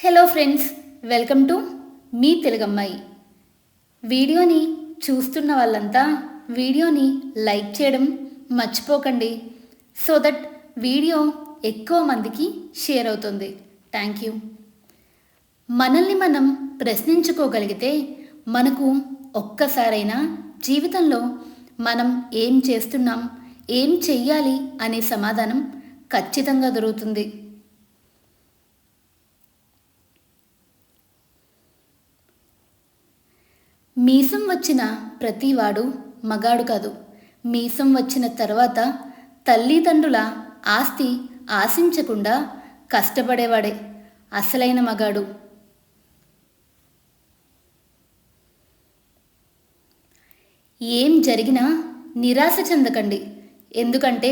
Hello friends, welcome to మీ తెలుగమ్మాయి. వీడియోని చూస్తున్న వాళ్ళంతా వీడియోని లైక్ చేయడం మర్చిపోకండి, సో దట్ వీడియో ఎక్కువ మందికి షేర్ అవుతుంది. Thank you. మనల్ని మనం ప్రశ్నించుకోగలిగితే మనకు ఒక్కసారైనా జీవితంలో మనం ఏం చేస్తున్నాం, ఏం చెయ్యాలి అనే సమాధానం ఖచ్చితంగా దొరుకుతుంది. మీసం వచ్చిన ప్రతివాడు మగాడు కాదు. మీసం వచ్చిన తర్వాత తల్లిదండ్రుల ఆస్తి ఆశించకుండా కష్టపడేవాడే అసలైన మగాడు. ఏం జరిగినా నిరాశ చెందకండి, ఎందుకంటే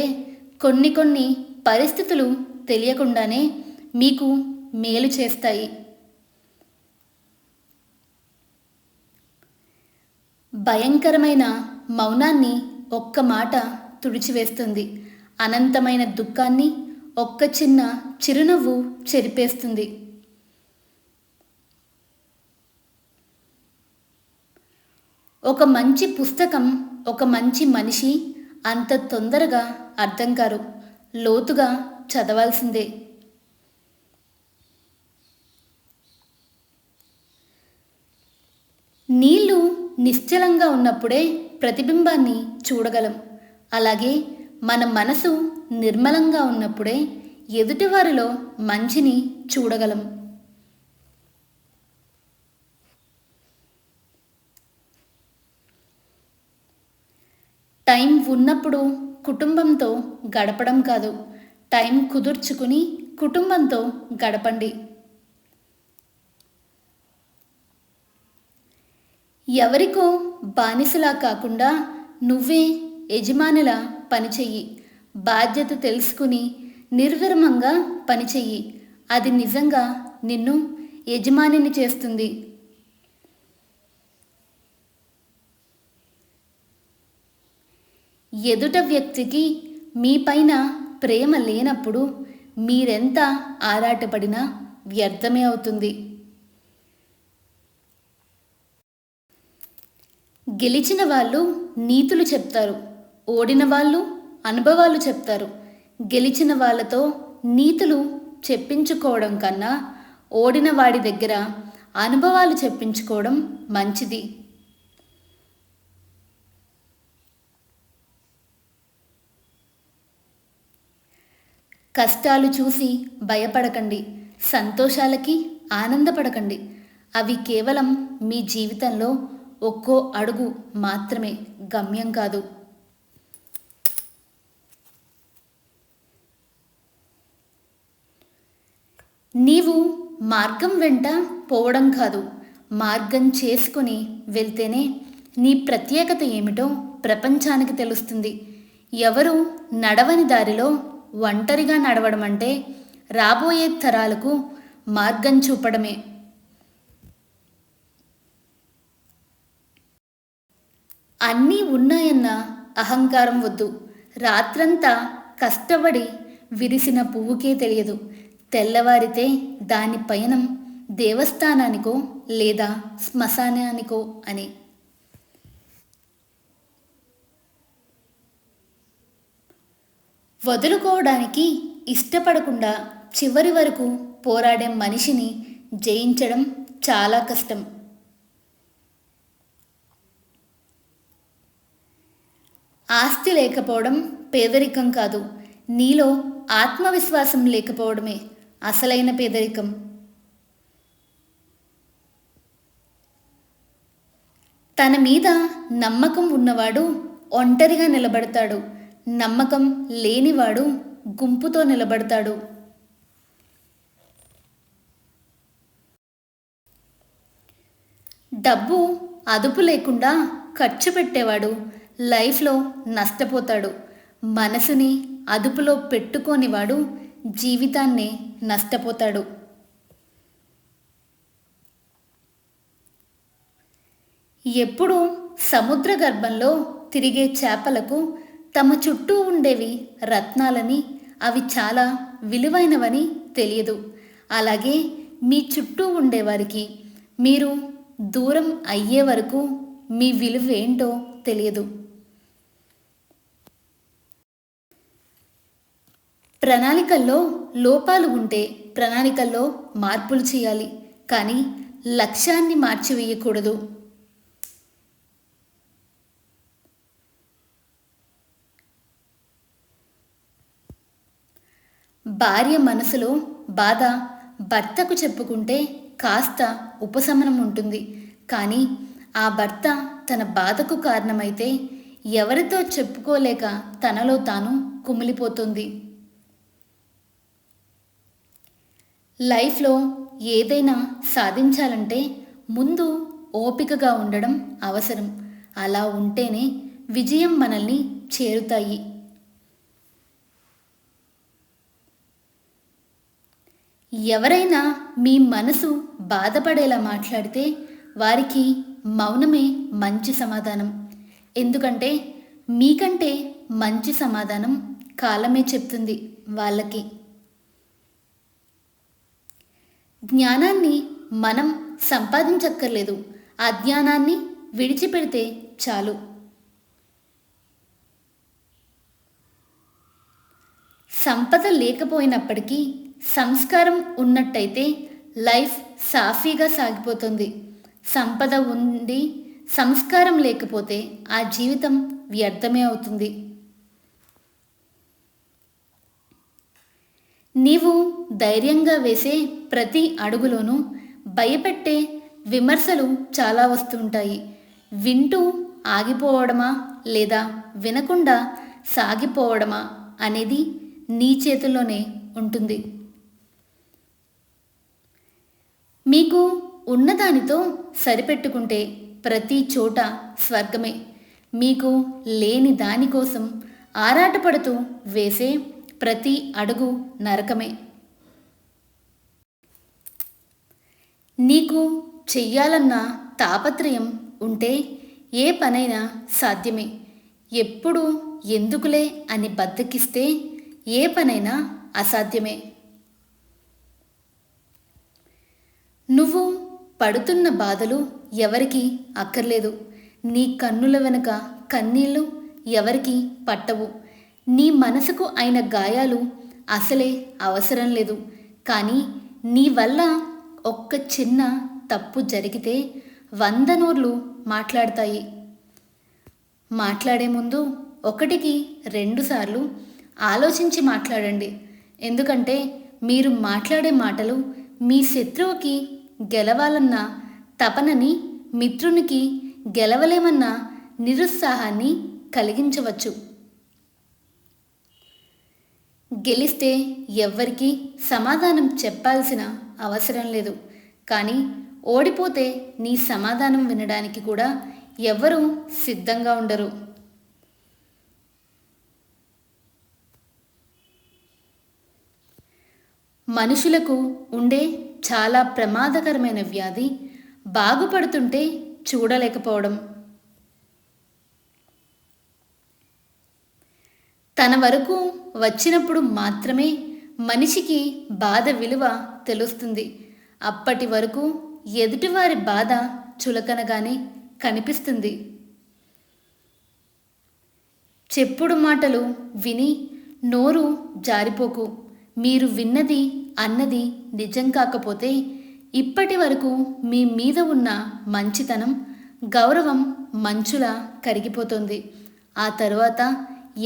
కొన్ని పరిస్థితులు తెలియకుండానే మీకు మేలు చేస్తాయి. భయంకరమైన మౌనాన్ని ఒక్క మాట తుడిచివేస్తుంది. అనంతమైన దుఃఖాన్ని ఒక్క చిన్న చిరునవ్వు చెరిపేస్తుంది. ఒక మంచి పుస్తకం, ఒక మంచి మనిషి అంత తొందరగా అర్థం కారు, లోతుగా చదవాల్సిందే. నీళ్లు నిశ్చలంగా ఉన్నప్పుడే ప్రతిబింబాన్ని చూడగలం. అలాగే మన మనసు నిర్మలంగా ఉన్నప్పుడే ఎదుటివారిలో మంచిని చూడగలం. టైం ఉన్నప్పుడు కుటుంబంతో గడపడం కాదు, టైం కుదుర్చుకుని కుటుంబంతో గడపండి. ఎవరికో బానిసలా కాకుండా నువ్వే యజమానిలా పనిచెయ్యి. బాధ్యత తెలుసుకుని నిర్విరామంగా పనిచెయ్యి. అది నిజంగా నిన్ను యజమానిని చేస్తుంది. ఎదుట వ్యక్తికి మీపైన ప్రేమ లేనప్పుడు మీరెంత ఆరాటపడినా వ్యర్థమే అవుతుంది. గెలిచిన వాళ్ళు నీతులు చెప్తారు, ఓడిన వాళ్ళు అనుభవాలు చెప్తారు. గెలిచిన వాళ్ళతో నీతులు చెప్పించుకోవడం కన్నా ఓడిన వాడి దగ్గర అనుభవాలు చెప్పించుకోవడం మంచిది. కష్టాలు చూసి భయపడకండి, సంతోషాలకి ఆనందపడకండి. అవి కేవలం మీ జీవితంలో ఒక్కో అడుగు మాత్రమే, గమ్యం కాదు. నీవు మార్గం వెంట పోవడం కాదు, మార్గం చేసుకుని వెళ్తేనే నీ ప్రత్యేకత ఏమిటో ప్రపంచానికి తెలుస్తుంది. ఎవరు నడవని దారిలో ఒంటరిగా నడవడం అంటే రాబోయే తరాలకు మార్గం చూపడమే. అన్నీ ఉన్నాయన్న అహంకారం వద్దు. రాత్రంతా కష్టపడి విరిసిన పువ్వుకే తెలియదు తెల్లవారితే దాని పయనం దేవస్థానానికో లేదా శ్మశానానికో అని. వదులుకోవడానికి ఇష్టపడకుండా చివరి వరకు పోరాడే మనిషిని జయించడం చాలా కష్టం. ఆస్తి లేకపోవడం పేదరికం కాదు, నీలో ఆత్మవిశ్వాసం లేకపోవడమే అసలైన పేదరికం. తన మీద నమ్మకం ఉన్నవాడు ఒంటరిగా నిలబడతాడు, నమ్మకం లేనివాడు గుంపుతో నిలబడతాడు. డబ్బు అదుపు లేకుండా ఖర్చు పెట్టేవాడు లైఫ్లో నష్టపోతాడు. మనసుని అదుపులో పెట్టుకోనివాడు జీవితాన్ని నష్టపోతాడు. ఎప్పుడూ సముద్ర గర్భంలో తిరిగే చేపలకు తమ చుట్టూ ఉండేవి రత్నాలని, అవి చాలా విలువైనవని తెలియదు. అలాగే మీ చుట్టూ ఉండేవారికి మీరు దూరం అయ్యే వరకు మీ విలువ ఏంటో తెలియదు. ప్రణాళికల్లో లోపాలు ఉంటే ప్రణాళికల్లో మార్పులు చేయాలి, కానీ లక్ష్యాన్ని మార్చివేయకూడదు. భార్య మనసులో బాధ భర్తకు చెప్పుకుంటే కాస్త ఉపశమనం ఉంటుంది, కానీ ఆ భర్త తన బాధకు కారణమైతే ఎవరితో చెప్పుకోలేక తనలో తాను కుమిలిపోతుంది. లైఫ్లో ఏదైనా సాధించాలంటే ముందు ఓపికగా ఉండడం అవసరం. అలా ఉంటేనే విజయం మనల్ని చేరుతాయి. ఎవరైనా మీ మనసు బాధపడేలా మాట్లాడితే వారికి మౌనమే మంచి సమాధానం. ఎందుకంటే మీకంటే మంచి సమాధానం కాలమే చెప్తుంది వాళ్ళకి. జ్ఞానాన్ని మనం సంపాదించక్కర్లేదు, అజ్ఞానాన్ని విడిచిపెడితే చాలు. సంపద లేకపోయినప్పటికీ సంస్కారం ఉన్నట్టయితే లైఫ్ సాఫీగా సాగిపోతుంది. సంపద ఉండి సంస్కారం లేకపోతే ఆ జీవితం వ్యర్థమే అవుతుంది. నీవు ధైర్యంగా వేసే ప్రతి అడుగులోనూ భయపెట్టే విమర్శలు చాలా వస్తుంటాయి. వింటూ ఆగిపోవడమా లేదా వినకుండా సాగిపోవడమా అనేది నీ చేతుల్లోనే ఉంటుంది. మీకు ఉన్నదానితో సరిపెట్టుకుంటే ప్రతి చోట స్వర్గమే. మీకు లేని దానికోసం ఆరాటపడుతూ వేసే ప్రతి అడుగు నరకమే. నీకు చెయ్యాలన్న తాపత్రయం ఉంటే ఏ పనైనా సాధ్యమే. ఎప్పుడు ఎందుకులే అని బద్దకిస్తే ఏ పనైనా అసాధ్యమే. నువ్వు పడుతున్న బాధలు ఎవరికి అక్కర్లేదు. నీ కన్నుల వెనుక కన్నీళ్ళు ఎవరికి పట్టవు. నీ మనసుకు అయిన గాయాలు అసలే అవసరం లేదు. కానీ నీ వల్ల ఒక్క చిన్న తప్పు జరిగితే 100 నోర్లు మాట్లాడతాయి. మాట్లాడే ముందు 1కి 2 సార్లు ఆలోచించి మాట్లాడండి. ఎందుకంటే మీరు మాట్లాడే మాటలు మీ శత్రువుకి గెలవాలన్న తపనని, మిత్రునికి గెలవలేమన్న నిరుత్సాహాన్ని కలిగించవచ్చు. గెలిస్తే ఎవ్వరికీ సమాధానం చెప్పాల్సిన అవసరం లేదు, కానీ ఓడిపోతే నీ సమాధానం వినడానికి కూడా ఎవ్వరూ సిద్ధంగా ఉండరు. మనుషులకు ఉండే చాలా ప్రమాదకరమైన వ్యాధి బాగుపడుతుంటే చూడలేకపోవడం. తన వరకు వచ్చినప్పుడు మాత్రమే మనిషికి బాధ విలువ తెలుస్తుంది. అప్పటి వరకు ఎదుటివారి బాధ చులకనగానే కనిపిస్తుంది. చెప్పుడు మాటలు విని నోరు జారిపోకు. మీరు విన్నది అన్నది నిజం కాకపోతే ఇప్పటి వరకు మీ మీద ఉన్న మంచితనం, గౌరవం మంచులా కరిగిపోతుంది. ఆ తరువాత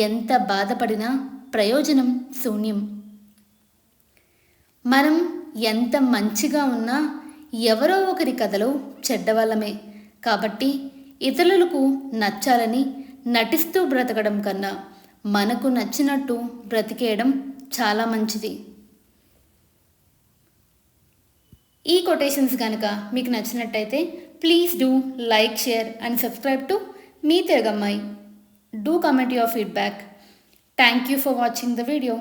ఎంత బాధపడినా ప్రయోజనం శూన్యం. మనం ఎంత మంచిగా ఉన్నా ఎవరో ఒకరి కథలో చెడ్డవాళ్ళమే. కాబట్టి ఇతరులకు నచ్చాలని నటిస్తూ బ్రతకడం కన్నా మనకు నచ్చినట్టు బ్రతికేయడం చాలా మంచిది. ఈ కొటేషన్స్ కనుక మీకు నచ్చినట్టయితే please do like, share and subscribe to మీ Telugammayi. Do comment your feedback. Thank you for watching the video.